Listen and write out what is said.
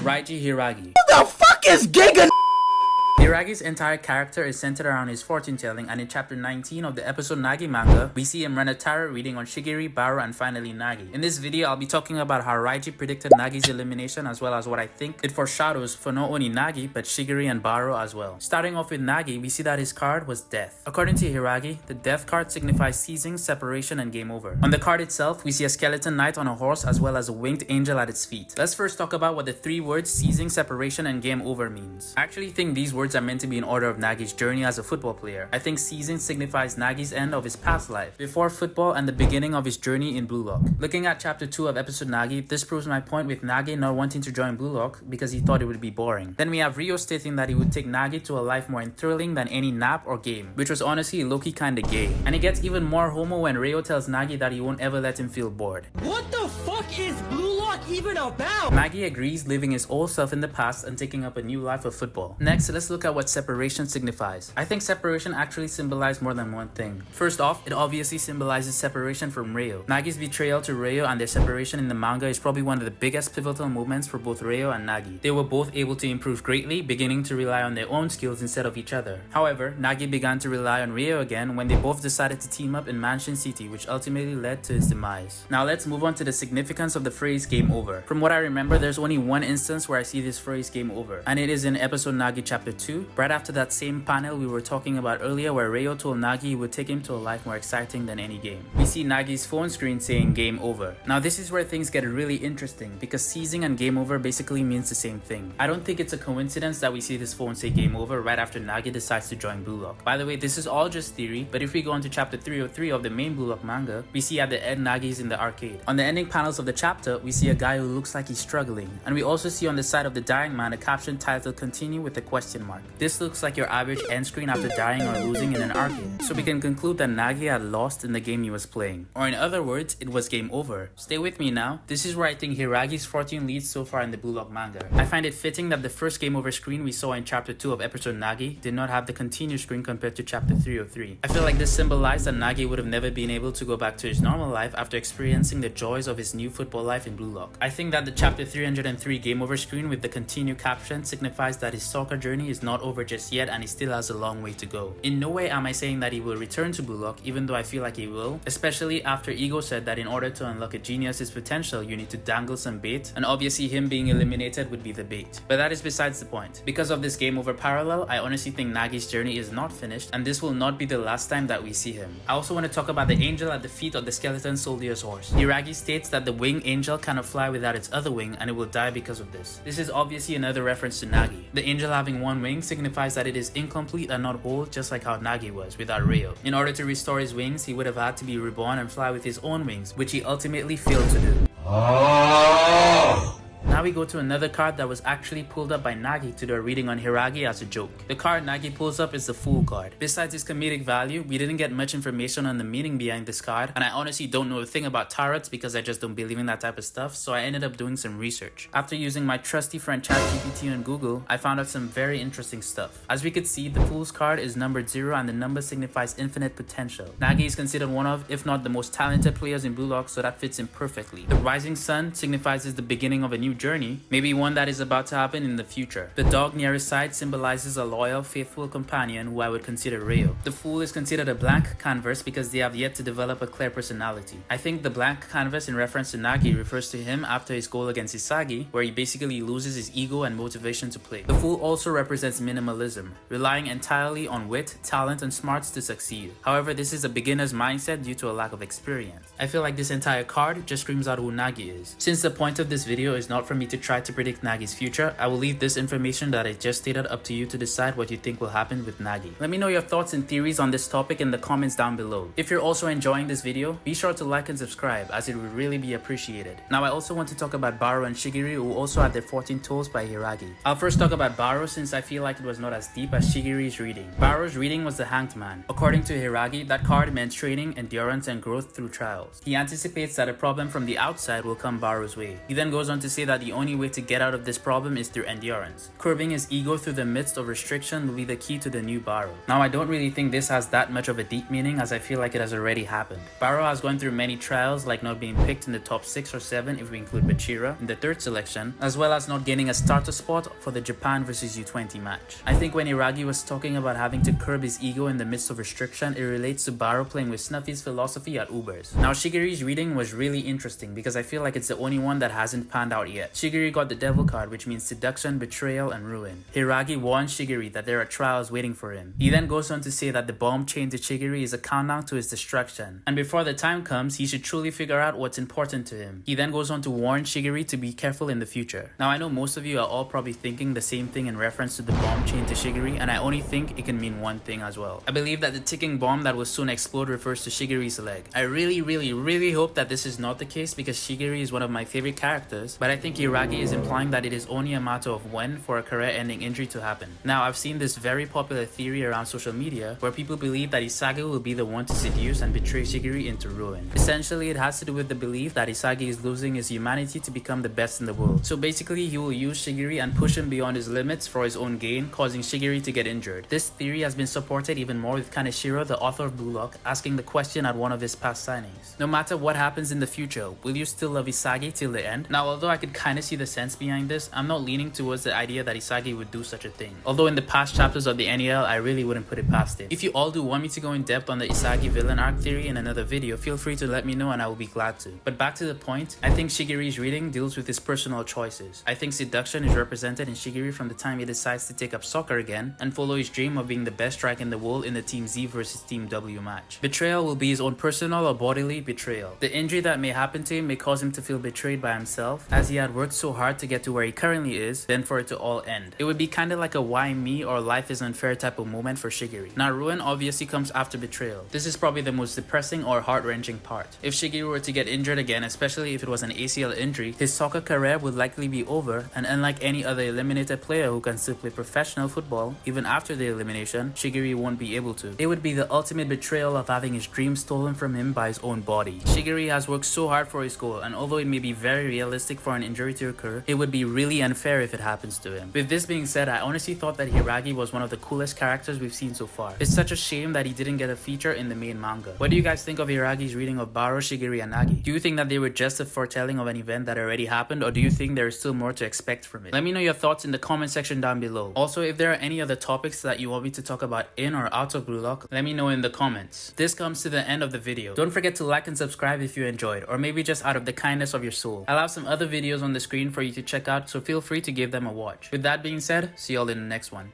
Raiji Hiiragi. Who the fuck is Giga? Hiiragi's entire character is centered around his fortune telling, and in chapter 19 of the Episodenagi manga, we see him run a tarot reading on Chigiri, Barou, and finally Nagi. In this video, I'll be talking about how Raiji predicted Nagi's elimination as well as what I think it foreshadows for not only Nagi but Chigiri and Barou as well. Starting off with Nagi, we see that his card was Death. According to Hiiragi, the Death card signifies seizing, separation, and game over. On the card itself, we see a skeleton knight on a horse as well as a winged angel at its feet. Let's first talk about what the three words seizing, separation, and game over means. I actually think these words are meant to be in order of Nagi's journey as a football player. I think seizing signifies Nagi's end of his past life, before football, and the beginning of his journey in Blue Lock. Looking at chapter 2 of Episodenagi, this proves my point with Nagi not wanting to join Blue Lock because he thought it would be boring. Then we have Rio stating that he would take Nagi to a life more enthralling than any nap or game, which was honestly low-key kinda gay. And it gets even more homo when Rio tells Nagi that he won't ever let him feel bored. What the fuck is Blue Lock even about? Nagi agrees, leaving his old self in the past and taking up a new life of football. Next, let's look at what separation signifies. I think separation actually symbolizes more than one thing. First off, it obviously symbolizes separation from Rio. Nagi's betrayal to Rio and their separation in the manga is probably one of the biggest pivotal moments for both Rio and Nagi. They were both able to improve greatly, beginning to rely on their own skills instead of each other. However, Nagi began to rely on Rio again when they both decided to team up in Mansion City, which ultimately led to his demise. Now let's move on to the significance of the phrase game over. From what I remember, there's only one instance where I see this phrase game over, and it is in Episodenagi chapter 2, right after that same panel we were talking about earlier where Rio told Nagi he would take him to a life more exciting than any game. We see Nagi's phone screen saying game over. Now this is where things get really interesting because seizing and game over basically means the same thing. I don't think it's a coincidence that we see this phone say game over right after Nagi decides to join Blue Lock. By the way, this is all just theory, but if we go into chapter 303 of the main Blue Lock manga, we see at the end Nagi's in the arcade. On the ending panels of the chapter, we see a guy who looks like he's struggling, and we also see on the side of the dying man a caption titled continue with a question mark. This looks like your average end screen after dying or losing in an arcade, so we can conclude that Nagi had lost in the game he was playing. Or in other words, it was game over. Stay with me now. This is where I think Hiiragi's fortune leads so far in the Blue Lock manga. I find it fitting that the first game over screen we saw in chapter 2 of Episodenagi did not have the continue screen compared to chapter 303. I feel like this symbolized that Nagi would have never been able to go back to his normal life after experiencing the joys of his new football life in Blue Lock. I think that the chapter 303 game over screen with the continue caption signifies that his soccer journey is not over just yet and he still has a long way to go. In no way am I saying that he will return to Blue Lock, even though I feel like he will, especially after Ego said that in order to unlock a genius's potential you need to dangle some bait, and obviously him being eliminated would be the bait. But that is besides the point. Because of this game over parallel, I honestly think Nagi's journey is not finished and this will not be the last time that we see him. I also want to talk about the angel at the feet of the skeleton soldier's horse. Hiiragi states that the winged angel cannot fly without its other wing and it will die because of this. This is obviously another reference to Nagi. The angel having one wing signifies that it is incomplete and not whole, just like how Nagi was without Rio. In order to restore his wings, he would have had to be reborn and fly with his own wings, which he ultimately failed to do. Now we go to another card that was actually pulled up by Nagi to do a reading on Hiiragi as a joke. The card Nagi pulls up is the Fool card. Besides its comedic value, we didn't get much information on the meaning behind this card, and I honestly don't know a thing about tarots because I just don't believe in that type of stuff, so I ended up doing some research. After using my trusty friend ChatGPT and Google, I found out some very interesting stuff. As we could see, the Fool's card is numbered 0 and the number signifies infinite potential. Nagi is considered one of, if not the most talented players in Blue Lock, so that fits him perfectly. The Rising Sun signifies the beginning of a new journey, maybe one that is about to happen in the future. The dog near his side symbolizes a loyal, faithful companion who I would consider Rio. The Fool is considered a blank canvas because they have yet to develop a clear personality. I think the blank canvas in reference to Nagi refers to him after his goal against Hiiragi, where he basically loses his ego and motivation to play. The Fool also represents minimalism, relying entirely on wit, talent, and smarts to succeed. However, this is a beginner's mindset due to a lack of experience. I feel like this entire card just screams out who Nagi is. Since the point of this video is not for me to try to predict Nagi's future, I will leave this information that I just stated up to you to decide what you think will happen with Nagi. Let me know your thoughts and theories on this topic in the comments down below. If you're also enjoying this video, be sure to like and subscribe as it would really be appreciated. Now I also want to talk about Barou and Chigiri, who also had their 14 toes by Hiiragi. I'll first talk about Barou since I feel like it was not as deep as Chigiri's reading. Barou's reading was the Hanged Man. According to Hiiragi, that card meant training, endurance, and growth through trials. He anticipates that a problem from the outside will come Barou's way. He then goes on to say that the the only way to get out of this problem is through endurance. Curbing his ego through the midst of restriction will be the key to the new Barou. Now I don't really think this has that much of a deep meaning, as I feel like it has already happened. Barou has gone through many trials, like not being picked in the top 6 or 7 if we include Bachira in the 3rd selection, as well as not gaining a starter spot for the Japan vs U20 match. I think when Hiiragi was talking about having to curb his ego in the midst of restriction, it relates to Barou playing with Snuffy's philosophy at Ubers. Now Chigiri's reading was really interesting because I feel like it's the only one that hasn't panned out yet. Chigiri got the devil card, which means seduction, betrayal, and ruin. Hiiragi warns Chigiri that there are trials waiting for him. He then goes on to say that the bomb chained to Chigiri is a countdown to his destruction, and before the time comes, he should truly figure out what's important to him. He then goes on to warn Chigiri to be careful in the future. Now I know most of you are all probably thinking the same thing in reference to the bomb chained to Chigiri, and I only think it can mean one thing as well. I believe that the ticking bomb that will soon explode refers to Chigiri's leg. I really hope that this is not the case because Chigiri is one of my favorite characters, but I think Hiiragi is implying that it is only a matter of when for a career-ending injury to happen. Now I've seen this very popular theory around social media where people believe that Hisagi will be the one to seduce and betray Chigiri into ruin. Essentially, it has to do with the belief that Hisagi is losing his humanity to become the best in the world. So basically, he will use Chigiri and push him beyond his limits for his own gain, causing Chigiri to get injured. This theory has been supported even more with Kaneshiro, the author of Blue Lock, asking the question at one of his past signings. No matter what happens in the future, will you still love Hisagi till the end? Now, although I could kinda see the sense behind this, I'm not leaning towards the idea that Hisagi would do such a thing. Although in the past chapters of the NEL, I really wouldn't put it past it. If you all do want me to go in depth on the Hisagi villain arc theory in another video, feel free to let me know and I will be glad to. But back to the point, I think Chigiri's reading deals with his personal choices. I think seduction is represented in Chigiri from the time he decides to take up soccer again and follow his dream of being the best striker in the world in the Team Z versus Team W match. Betrayal will be his own personal or bodily betrayal. The injury that may happen to him may cause him to feel betrayed by himself, as he had worked so hard to get to where he currently is, then for it to all end. It would be kinda like a why me or life is unfair type of moment for Chigiri. Now ruin obviously comes after betrayal. This is probably the most depressing or heart-wrenching part. If Chigiri were to get injured again, especially if it was an ACL injury, his soccer career would likely be over, and unlike any other eliminated player who can still play professional football, even after the elimination, Chigiri won't be able to. It would be the ultimate betrayal of having his dream stolen from him by his own body. Chigiri has worked so hard for his goal, and although it may be very realistic for an injury to occur, it would be really unfair if it happens to him. With this being said, I honestly thought that Hiiragi was one of the coolest characters we've seen so far. It's such a shame that he didn't get a feature in the main manga. What do you guys think of Hiiragi's reading of Barou, Chigiri, and Nagi? Do you think that they were just a foretelling of an event that already happened, or do you think there is still more to expect from it? Let me know your thoughts in the comment section down below. Also, if there are any other topics that you want me to talk about in or out of Blue Lock, let me know in the comments. This comes to the end of the video. Don't forget to like and subscribe if you enjoyed, or maybe just out of the kindness of your soul. I'll have some other videos on the screen for you to check out, so feel free to give them a watch. With that being said, see y'all in the next one.